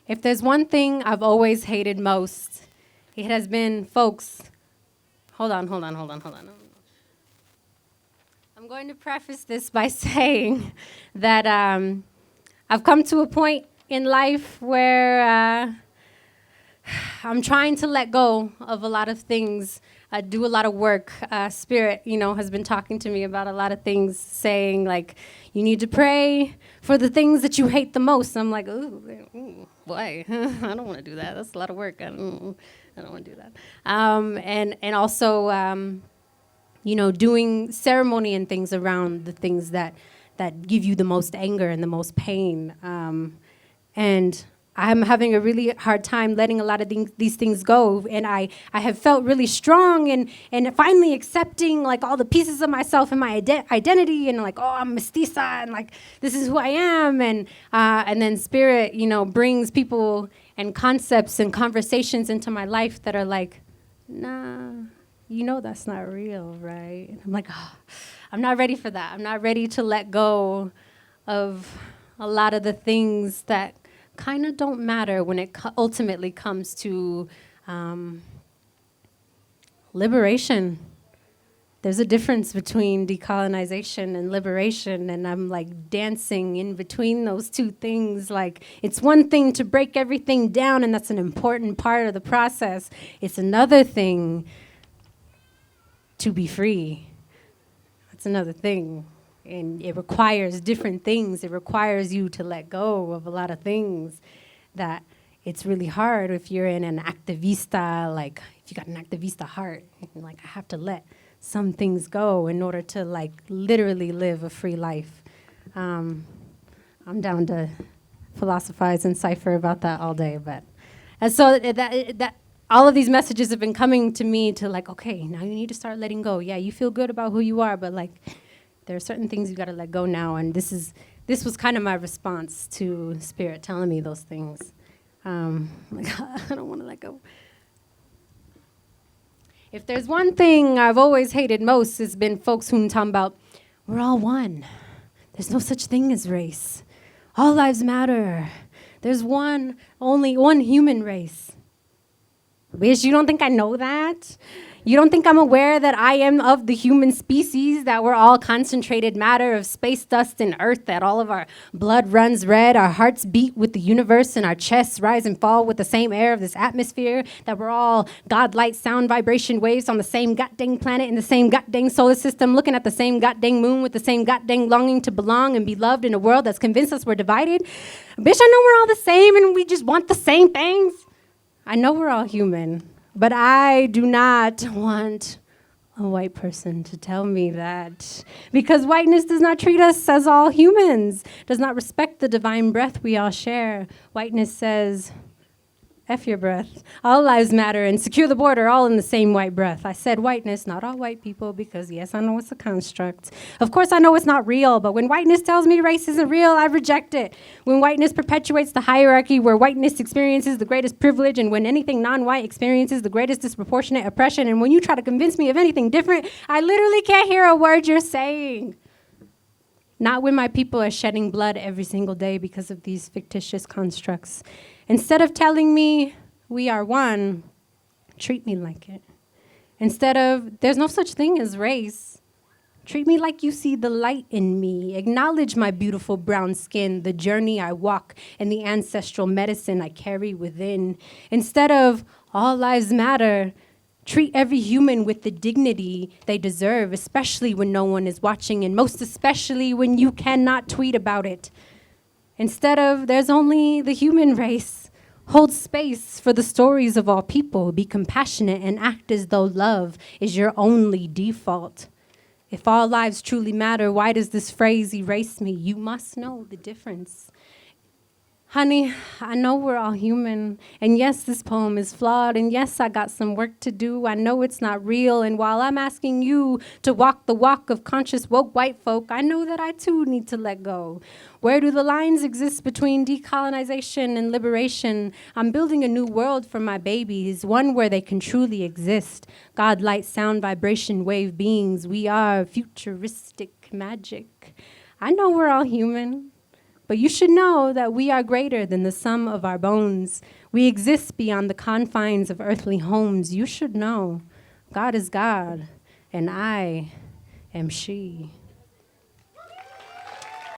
If there's one thing I've always hated most, it has been folks. Hold on. I'm going to preface this by saying that I've come to a point in life where I'm trying to let go of a lot of things, do a lot of work. Spirit, has been talking to me about a lot of things, saying like, you need to pray for the things that you hate the most. I'm like, ooh, boy, I don't want to do that. That's a lot of work. I don't want to do that. And also, doing ceremony and things around the things that give you the most anger and the most pain. And I'm having a really hard time letting a lot of these things go. And I have felt really strong and finally accepting like all the pieces of myself and my identity and like, oh, I'm mestiza and like, this is who I am. And then Spirit, brings people and concepts and conversations into my life that are like, nah, that's not real, right? And I'm like, oh, I'm not ready for that. I'm not ready to let go of a lot of the things that kind of don't matter when it ultimately comes to liberation. There's a difference between decolonization and liberation, and I'm like dancing in between those two things. Like, it's one thing to break everything down, and that's an important part of the process. It's another thing to be free. That's another thing. And it requires different things. It requires you to let go of a lot of things that it's really hard if you're in an activista, like if you got an activista heart, like I have to let some things go in order to like literally live a free life. I'm down to philosophize and cipher about that all day, and so that all of these messages have been coming to me to like, okay, now you need to start letting go. Yeah, you feel good about who you are, but like, there are certain things you got to let go now, and this was kind of my response to Spirit telling me those things. Like, I don't want to let go. If there's one thing I've always hated most, it's been folks who talking about, we're all one. There's no such thing as race. All lives matter. There's only one human race. Bitch, you don't think I know that? You don't think I'm aware that I am of the human species, that we're all concentrated matter of space dust and earth, that all of our blood runs red, our hearts beat with the universe, and our chests rise and fall with the same air of this atmosphere, that we're all God-light sound vibration waves on the same goddamn planet in the same goddamn solar system, looking at the same goddamn moon with the same goddamn longing to belong and be loved in a world that's convinced us we're divided? Bitch, I know we're all the same and we just want the same things. I know we're all human. But I do not want a white person to tell me that, because whiteness does not treat us as all humans, does not respect the divine breath we all share. Whiteness says, F your breath. All lives matter and secure the border all in the same white breath. I said whiteness, not all white people, because yes, I know it's a construct. Of course, I know it's not real, but when whiteness tells me race isn't real, I reject it. When whiteness perpetuates the hierarchy where whiteness experiences the greatest privilege, and when anything non-white experiences the greatest disproportionate oppression, and when you try to convince me of anything different, I literally can't hear a word you're saying. Not when my people are shedding blood every single day because of these fictitious constructs. Instead of telling me we are one, treat me like it. Instead of, there's no such thing as race, treat me like you see the light in me. Acknowledge my beautiful brown skin, the journey I walk, and the ancestral medicine I carry within. Instead of all lives matter, treat every human with the dignity they deserve, especially when no one is watching, and most especially when you cannot tweet about it. Instead of, there's only the human race. Hold space for the stories of all people. Be compassionate and act as though love is your only default. If all lives truly matter, why does this phrase erase me? You must know the difference. Honey, I know we're all human, and yes, this poem is flawed, and yes, I got some work to do. I know it's not real, and while I'm asking you to walk the walk of conscious woke white folk, I know that I too need to let go. Where do the lines exist between decolonization and liberation? I'm building a new world for my babies, one where they can truly exist. God, light, sound, vibration, wave beings, we are futuristic magic. I know we're all human. But you should know that we are greater than the sum of our bones. We exist beyond the confines of earthly homes. You should know God is God, and I am she.